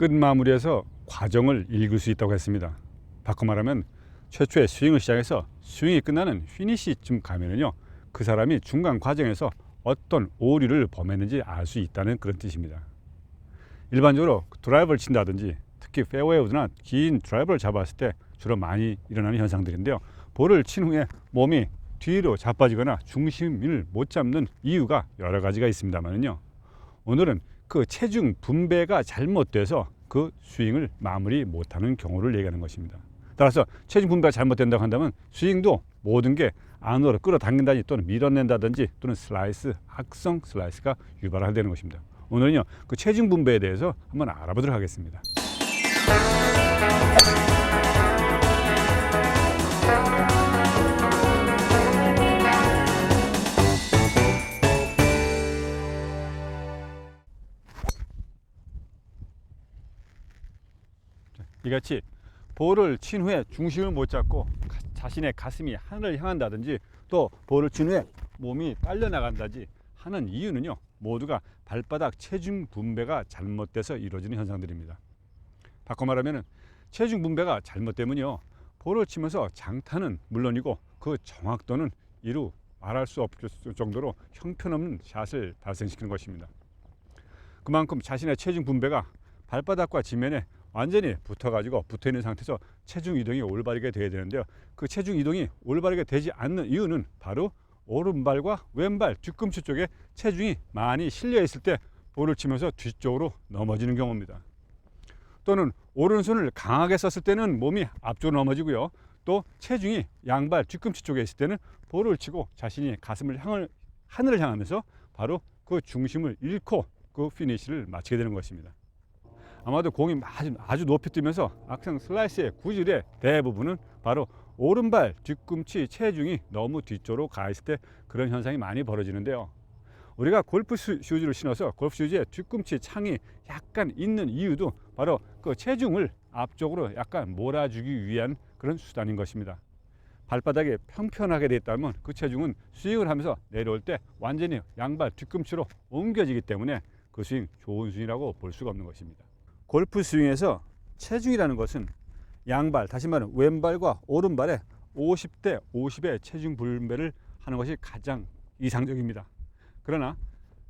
끝마무리에서 과정을 읽을 수 있다고 했습니다. 바꿔 말하면 최초의 스윙을 시작해서 스윙이 끝나는 피니시쯤 가면은요, 그 사람이 중간 과정에서 어떤 오류를 범했는지 알 수 있다는 그런 뜻입니다. 일반적으로 드라이버를 친다든지 특히 페어웨이나 긴 드라이버를 잡았을 때 주로 많이 일어나는 현상들인데요, 볼을 친 후에 몸이 뒤로 자빠지거나 중심을 못 잡는 이유가 여러 가지가 있습니다만요, 오늘은 그 체중 분배가 잘못돼서 그 스윙을 마무리 못하는 경우를 얘기하는 것입니다. 따라서 체중 분배가 잘못된다고 한다면 스윙도 모든 게 안으로 끌어당긴다든지 또는 밀어낸다든지 또는 슬라이스, 악성 슬라이스가 유발하게 되는 것입니다. 오늘은요, 그 체중 분배에 대해서 한번 알아보도록 하겠습니다. 이같이 볼을 친 후에 중심을 못 잡고 자신의 가슴이 하늘을 향한다든지 또 볼을 친 후에 몸이 빨려 나간다든지 하는 이유는요, 모두가 발바닥 체중 분배가 잘못돼서 이루어지는 현상들입니다. 바꿔 말하면 체중 분배가 잘못되면요, 볼을 치면서 장타는 물론이고 그 정확도는 이루 말할 수 없을 정도로 형편없는 샷을 발생시키는 것입니다. 그만큼 자신의 체중 분배가 발바닥과 지면에 완전히 붙어있는 상태에서 체중 이동이 올바르게 돼야 되는데요, 그 체중 이동이 올바르게 되지 않는 이유는 바로 오른발과 왼발 뒤꿈치 쪽에 체중이 많이 실려 있을 때 볼을 치면서 뒤쪽으로 넘어지는 경우입니다. 또는 오른손을 강하게 썼을 때는 몸이 앞쪽으로 넘어지고요, 또 체중이 양발 뒤꿈치 쪽에 있을 때는 볼을 치고 자신이 가슴을 하늘을 향하면서 바로 그 중심을 잃고 그 피니시를 마치게 되는 것입니다. 아마도 공이 아주 높이 뜨면서 악성 슬라이스의 구질의 대부분은 바로 오른발 뒤꿈치 체중이 너무 뒤쪽으로 가 있을 때 그런 현상이 많이 벌어지는데요, 우리가 골프 슈즈를 신어서 골프 슈즈의 뒤꿈치 창이 약간 있는 이유도 바로 그 체중을 앞쪽으로 약간 몰아주기 위한 그런 수단인 것입니다. 발바닥이 평평하게 되어 있다면 그 체중은 스윙을 하면서 내려올 때 완전히 양발 뒤꿈치로 옮겨지기 때문에 그 스윙 좋은 스윙이라고 볼 수가 없는 것입니다. 골프 스윙에서 체중이라는 것은 양발, 다시 말하면 왼발과 오른발의 50대 50의 체중 분배를 하는 것이 가장 이상적입니다. 그러나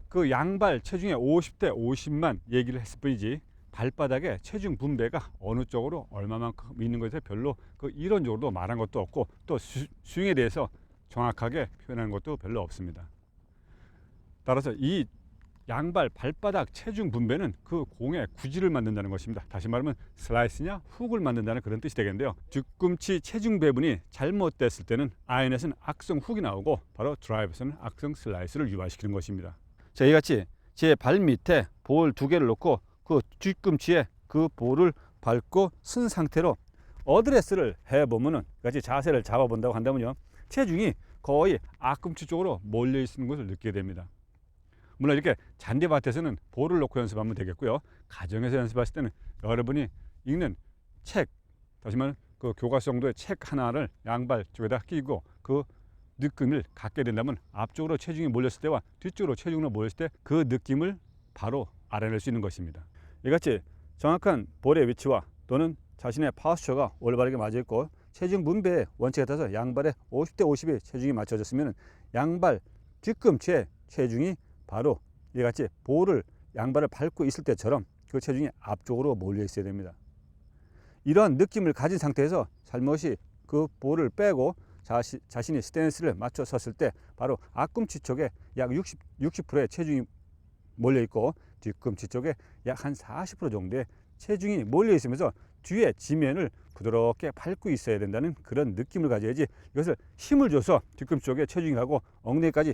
그 양발 체중의 50대 50만 얘기를 했을 뿐이지 발바닥의 체중 분배가 어느 쪽으로 얼마만큼 있는 것에 별로 그 이론적으로 말한 것도 없고 또 스윙에 대해서 정확하게 표현하는 것도 별로 없습니다. 따라서 이 양발 발바닥 체중 분배는 그 공의 구질을 만든다는 것입니다. 다시 말하면 슬라이스냐 훅을 만든다는 그런 뜻이 되겠는데요, 뒤꿈치 체중 배분이 잘못됐을 때는 아이언에서는 악성 훅이 나오고 바로 드라이브에서는 악성 슬라이스를 유발시키는 것입니다. 자, 이같이 제 발 밑에 볼 두 개를 놓고 그 뒤꿈치에 그 볼을 밟고 쓴 상태로 어드레스를 해보면은, 이같이 자세를 잡아본다고 한다면요, 체중이 거의 앞꿈치 쪽으로 몰려 있는 것을 느끼게 됩니다. 물론 이렇게 잔디밭에서는 볼을 놓고 연습하면 되겠고요, 가정에서 연습하실 때는 여러분이 읽는 책, 다시 말하면 그 교과서 정도의 책 하나를 양발 쪽에다 끼고 그 느낌을 갖게 된다면 앞쪽으로 체중이 몰렸을 때와 뒤쪽으로 체중으로 몰렸을 때 그 느낌을 바로 알아낼 수 있는 것입니다. 이같이 정확한 볼의 위치와 또는 자신의 파스처가 올바르게 맞아 있고 체중 분배의 원칙에 따라서 양발의 50대 50의 체중이 맞춰졌으면 양발 뒤꿈치의 체중이 바로 이같이 볼을 양발을 밟고 있을 때처럼 그 체중이 앞쪽으로 몰려 있어야 됩니다. 이러한 느낌을 가진 상태에서 살며시 그 볼을 빼고 자신이 스탠스를 맞춰 섰을 때 바로 앞꿈치 쪽에 약 60%의 체중이 몰려 있고 뒤꿈치 쪽에 약 한 40% 정도의 체중이 몰려 있으면서 뒤에 지면을 부드럽게 밟고 있어야 된다는 그런 느낌을 가져야지, 이것을 힘을 줘서 뒤꿈치 쪽에 체중이 가고 엉덩이까지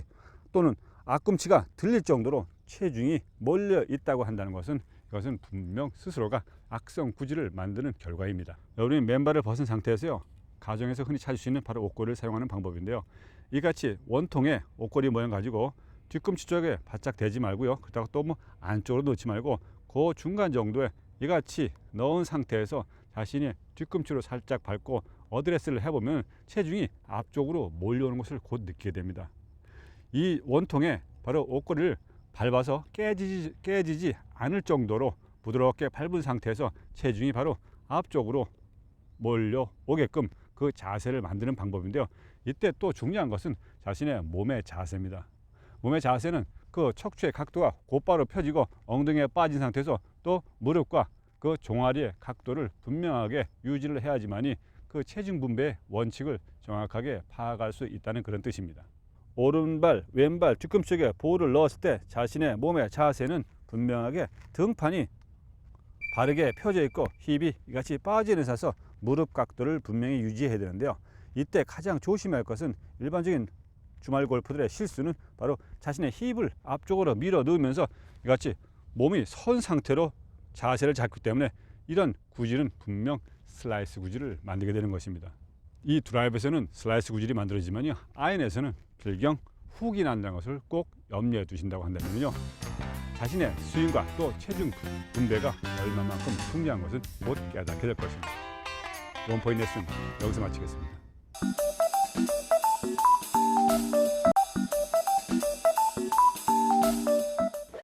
또는 앞꿈치가 들릴 정도로 체중이 몰려 있다고 한다는 것은 이것은 분명 스스로가 악성 구질을 만드는 결과입니다. 여러분이 맨발을 벗은 상태에서요, 가정에서 흔히 찾을 수 있는 바로 옷걸이를 사용하는 방법인데요, 이같이 원통의 옷걸이 모양 가지고 뒤꿈치 쪽에 바짝 대지 말고요, 그렇다고 또 뭐 안쪽으로 넣지 말고 그 중간 정도에 이같이 넣은 상태에서 자신의 뒤꿈치로 살짝 밟고 어드레스를 해보면 체중이 앞쪽으로 몰려오는 것을 곧 느끼게 됩니다. 이 원통에 바로 옷걸이를 밟아서 깨지지 않을 정도로 부드럽게 밟은 상태에서 체중이 바로 앞쪽으로 몰려오게끔 그 자세를 만드는 방법인데요. 이때 또 중요한 것은 자신의 몸의 자세입니다. 몸의 자세는 그 척추의 각도가 곧바로 펴지고 엉덩이에 빠진 상태에서 또 무릎과 그 종아리의 각도를 분명하게 유지를 해야지만이 그 체중 분배의 원칙을 정확하게 파악할 수 있다는 그런 뜻입니다. 오른발, 왼발 뒤꿈치에 볼을 넣었을 때 자신의 몸의 자세는 분명하게 등판이 바르게 펴져 있고 힙이 이같이 빠지는 사서 무릎 각도를 분명히 유지해야 되는데요. 이때 가장 조심할 것은 일반적인 주말 골퍼들의 실수는 바로 자신의 힙을 앞쪽으로 밀어 넣으면서 이같이 몸이 선 상태로 자세를 잡기 때문에 이런 구질은 분명 슬라이스 구질을 만들게 되는 것입니다. 이 드라이브에서는 슬라이스 구질이 만들어지지만요, 아이언에서는 필경 훅이 난다는 것을 꼭 염려해 두신다고 한다면요, 자신의 스윙과 또 체중 분배가 얼마만큼 중요한 것은 곧 깨닫게 될 것입니다. 원포인트 레슨 여기서 마치겠습니다.